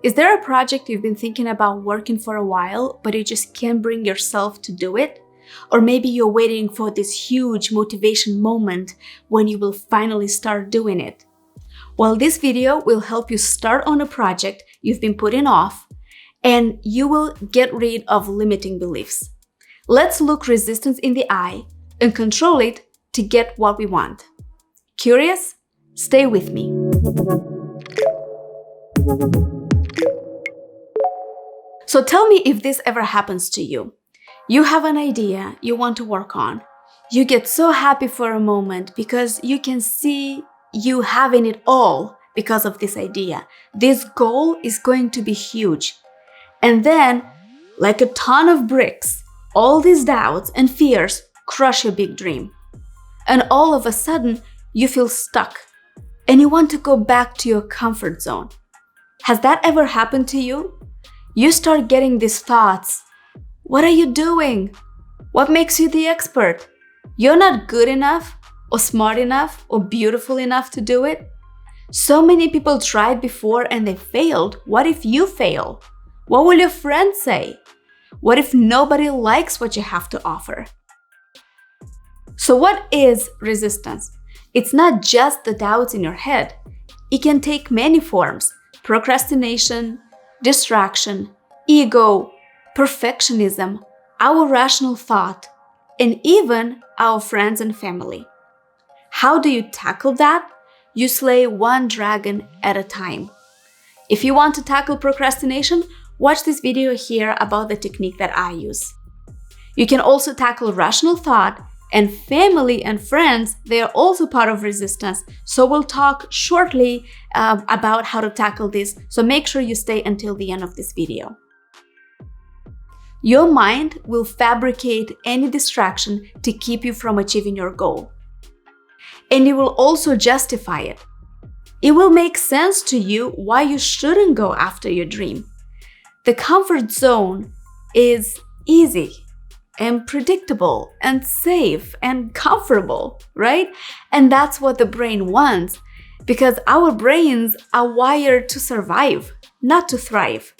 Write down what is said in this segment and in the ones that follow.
Is there a project you've been thinking about working for a while, but you just can't bring yourself to do it? Or maybe you're waiting for this huge motivation moment when you will finally start doing it. Well, this video will help you start on a project you've been putting off, and you will get rid of limiting beliefs. Let's look resistance in the eye and control it to get what we want. Curious? Stay with me. So tell me if this ever happens to you. You have an idea you want to work on. You get so happy for a moment because you can see you having it all because of this idea. This goal is going to be huge. And then, like a ton of bricks, all these doubts and fears crush your big dream. And all of a sudden, you feel stuck and you want to go back to your comfort zone. Has that ever happened to you? You start getting these thoughts. What are you doing? What makes you the expert? You're not good enough or smart enough or beautiful enough to do it. So many people tried before and they failed. What if you fail? What will your friends say? What if nobody likes what you have to offer? So what is resistance? It's not just the doubts in your head. It can take many forms: procrastination, distraction, ego, perfectionism, our rational thought, and even our friends and family. How do you tackle that? You slay one dragon at a time. If you want to tackle procrastination, watch this video here about the technique that I use. You can also tackle rational thought, and family and friends, they are also part of resistance. So we'll talk shortly about how to tackle this. So make sure you stay until the end of this video. Your mind will fabricate any distraction to keep you from achieving your goal. And it will also justify it. It will make sense to you why you shouldn't go after your dream. The comfort zone is easy and predictable and safe and comfortable, right? And that's what the brain wants, because our brains are wired to survive, not to thrive.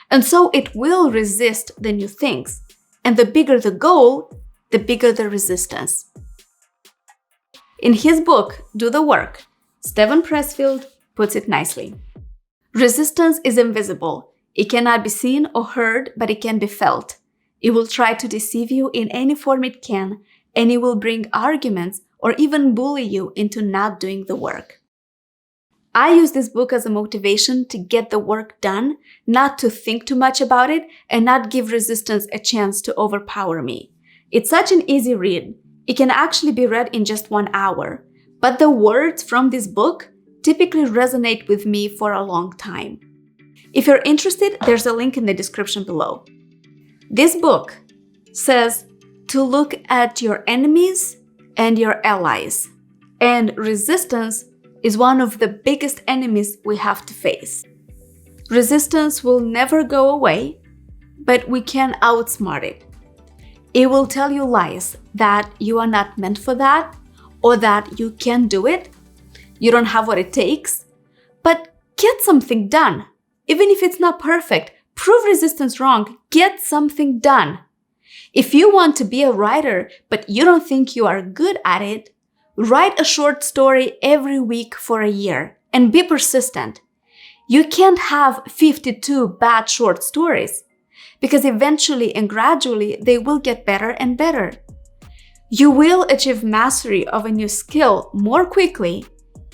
And so it will resist the new things. And the bigger the goal, the bigger the resistance. In his book, Do the Work, Steven Pressfield puts it nicely. Resistance is invisible. It cannot be seen or heard, but it can be felt. It will try to deceive you in any form it can, and it will bring arguments or even bully you into not doing the work. I use this book as a motivation to get the work done, not to think too much about it, and not give resistance a chance to overpower me. It's such an easy read. It can actually be read in just 1 hour, but the words from this book typically resonate with me for a long time. If you're interested, there's a link in the description below. This book says to look at your enemies and your allies, and resistance is one of the biggest enemies we have to face. Resistance will never go away, but we can outsmart it. It will tell you lies that you are not meant for that, or that you can't do it, you don't have what it takes, but get something done. Even if it's not perfect, prove resistance wrong, get something done. If you want to be a writer, but you don't think you are good at it, write a short story every week for a year and be persistent. You can't have 52 bad short stories, because eventually and gradually they will get better and better. You will achieve mastery of a new skill more quickly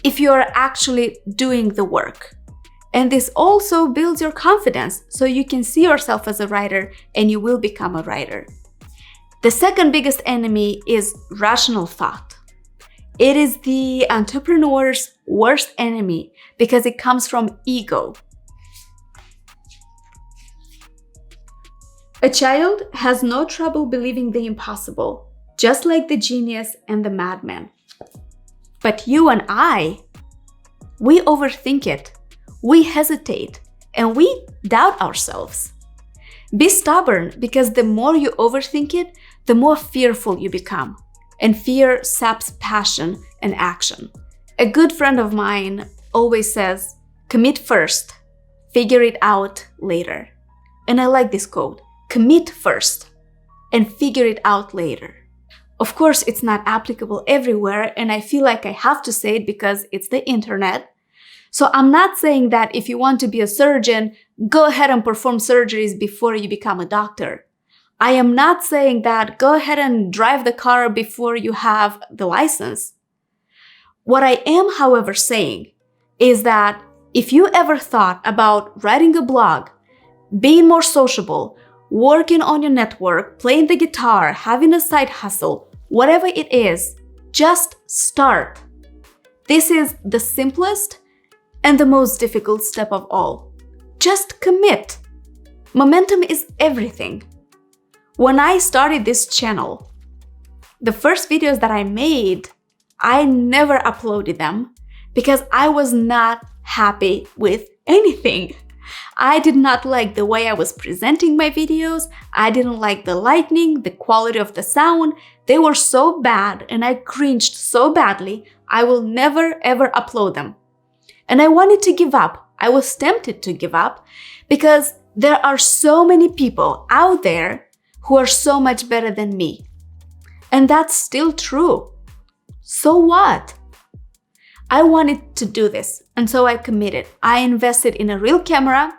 if you are actually doing the work. And this also builds your confidence, so you can see yourself as a writer and you will become a writer. The second biggest enemy is rational thought. It is the entrepreneur's worst enemy because it comes from ego. A child has no trouble believing the impossible, just like the genius and the madman. But you and I, we overthink it. We hesitate and we doubt ourselves. Be stubborn, because the more you overthink it, the more fearful you become. And fear saps passion and action. A good friend of mine always says, commit first, figure it out later. And I like this quote, commit first and figure it out later. Of course, it's not applicable everywhere, and I feel like I have to say it because it's the internet. So I'm not saying that if you want to be a surgeon, go ahead and perform surgeries before you become a doctor. I am not saying that go ahead and drive the car before you have the license. What I am, however, saying is that if you ever thought about writing a blog, being more sociable, working on your network, playing the guitar, having a side hustle, whatever it is, just start. This is the simplest and the most difficult step of all. Just commit. Momentum is everything. When I started this channel, the first videos that I made, I never uploaded them because I was not happy with anything. I did not like the way I was presenting my videos. I didn't like the lighting, the quality of the sound. They were so bad and I cringed so badly, I will never ever upload them. And I wanted to give up. I was tempted to give up because there are so many people out there who are so much better than me. And that's still true. So what? I wanted to do this, and so I committed. I invested in a real camera,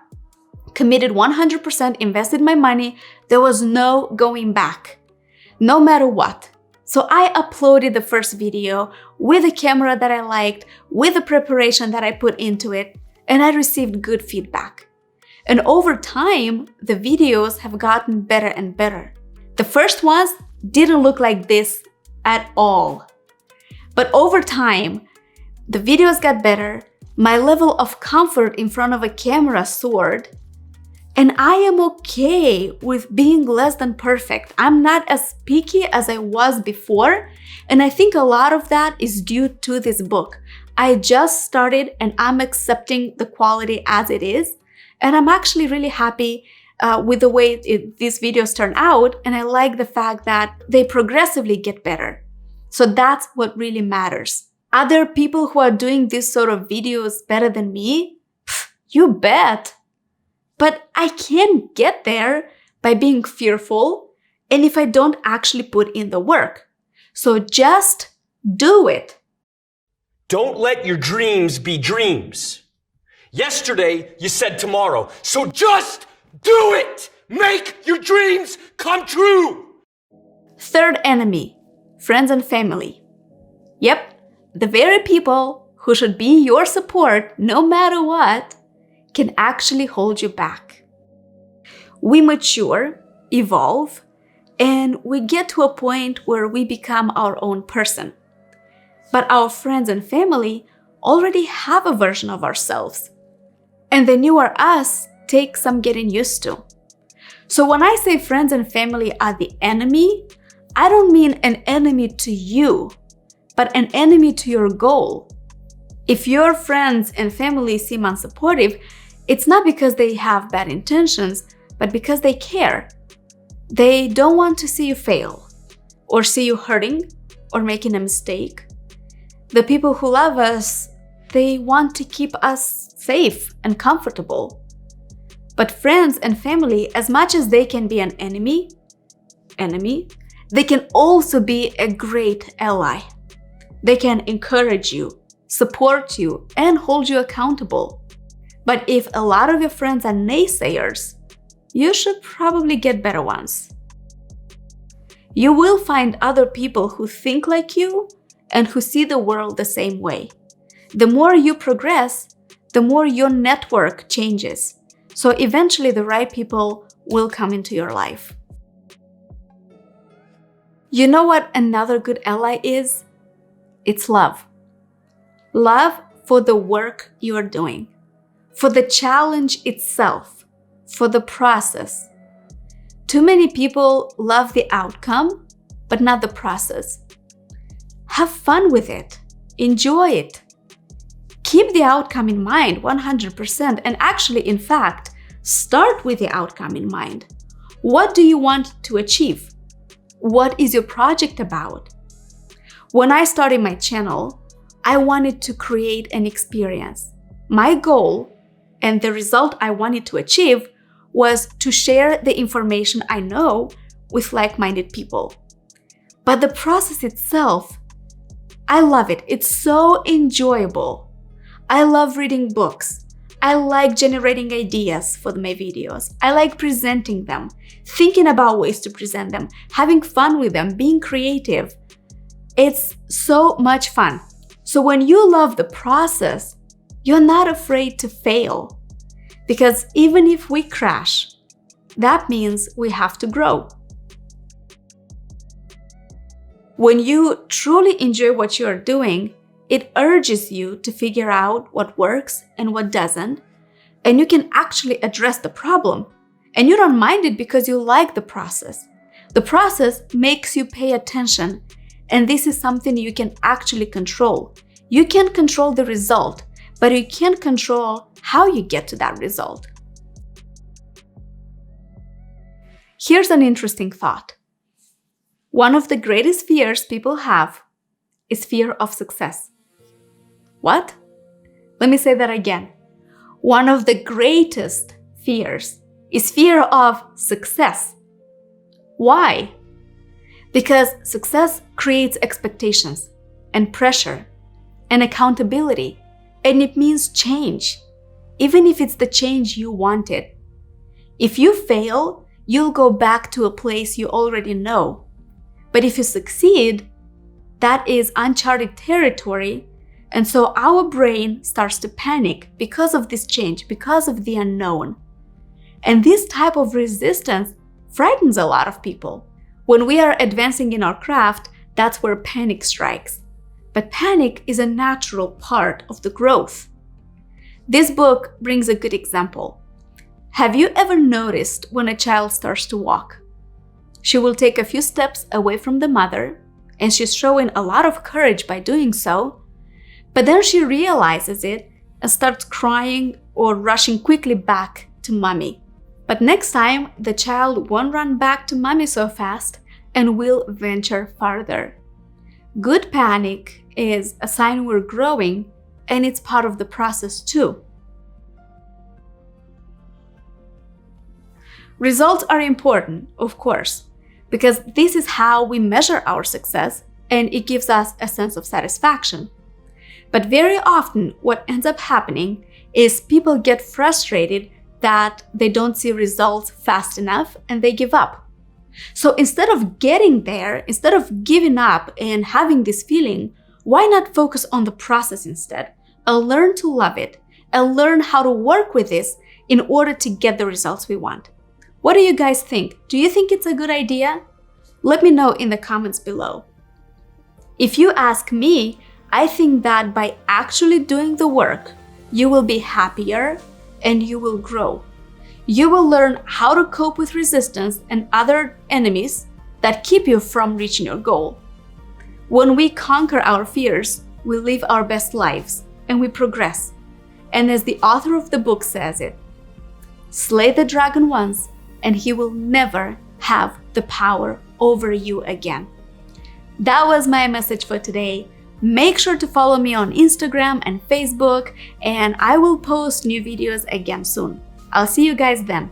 committed 100%, invested my money. There was no going back, no matter what. So I uploaded the first video with a camera that I liked, with the preparation that I put into it, and I received good feedback. And over time, the videos have gotten better and better. The first ones didn't look like this at all. But over time, the videos got better, my level of comfort in front of a camera soared, and I am okay with being less than perfect. I'm not as picky as I was before, and I think a lot of that is due to this book. I just started and I'm accepting the quality as it is, and I'm actually really happy with the way these videos turn out, and I like the fact that they progressively get better. So that's what really matters. Other people who are doing this sort of videos better than me? You bet. But I can't get there by being fearful and if I don't actually put in the work. So just do it. Don't let your dreams be dreams. Yesterday, you said tomorrow. So just do it! Make your dreams come true! Third enemy, friends and family. Yep. The very people who should be your support no matter what can actually hold you back. We mature, evolve, and we get to a point where we become our own person. But our friends and family already have a version of ourselves, and the newer us takes some getting used to. So when I say friends and family are the enemy, I don't mean an enemy to you, but an enemy to your goal. If your friends and family seem unsupportive, it's not because they have bad intentions, but because they care. They don't want to see you fail, or see you hurting, or making a mistake. The people who love us, they want to keep us safe and comfortable. But friends and family, as much as they can be an enemy, they can also be a great ally. They can encourage you, support you, and hold you accountable. But if a lot of your friends are naysayers, you should probably get better ones. You will find other people who think like you and who see the world the same way. The more you progress, the more your network changes. So eventually the right people will come into your life. You know what another good ally is? It's love. Love for the work you are doing, for the challenge itself, for the process. Too many people love the outcome, but not the process. Have fun with it. Enjoy it. Keep the outcome in mind 100%, and actually, in fact, start with the outcome in mind. What do you want to achieve? What is your project about? When I started my channel, I wanted to create an experience. My goal and the result I wanted to achieve was to share the information I know with like-minded people. But the process itself, I love it. It's so enjoyable. I love reading books. I like generating ideas for my videos. I like presenting them, thinking about ways to present them, having fun with them, being creative. It's so much fun. So when you love the process, you're not afraid to fail. Because even if we crash, that means we have to grow. When you truly enjoy what you are doing, it urges you to figure out what works and what doesn't, and you can actually address the problem. And you don't mind it because you like the process. The process makes you pay attention, and this is something you can actually control. You can't control the result, but you can control how you get to that result. Here's an interesting thought. One of the greatest fears people have is fear of success. What? Let me say that again. One of the greatest fears is fear of success. Why? Because success creates expectations and pressure and accountability, and it means change, even if it's the change you wanted. If you fail, you'll go back to a place you already know. But if you succeed, that is uncharted territory, and so our brain starts to panic because of this change, because of the unknown. And this type of resistance frightens a lot of people. When we are advancing in our craft, that's where panic strikes. But panic is a natural part of the growth. This book brings a good example. Have you ever noticed when a child starts to walk? She will take a few steps away from the mother, and she's showing a lot of courage by doing so, but then she realizes it and starts crying or rushing quickly back to mommy. But next time, the child won't run back to mommy so fast and will venture farther. Good panic is a sign we're growing, and it's part of the process too. Results are important, of course, because this is how we measure our success, and it gives us a sense of satisfaction. But very often, what ends up happening is people get frustrated that they don't see results fast enough and they give up. So instead of getting there, instead of giving up and having this feeling, why not focus on the process instead? And learn to love it and learn how to work with this in order to get the results we want. What do you guys think? Do you think it's a good idea? Let me know in the comments below. If you ask me, I think that by actually doing the work, you will be happier and you will grow. You will learn how to cope with resistance and other enemies that keep you from reaching your goal. When we conquer our fears, we live our best lives and we progress. And as the author of the book says it, slay the dragon once and he will never have the power over you again. That was my message for today. Make sure to follow me on Instagram and Facebook, and I will post new videos again soon. I'll see you guys then.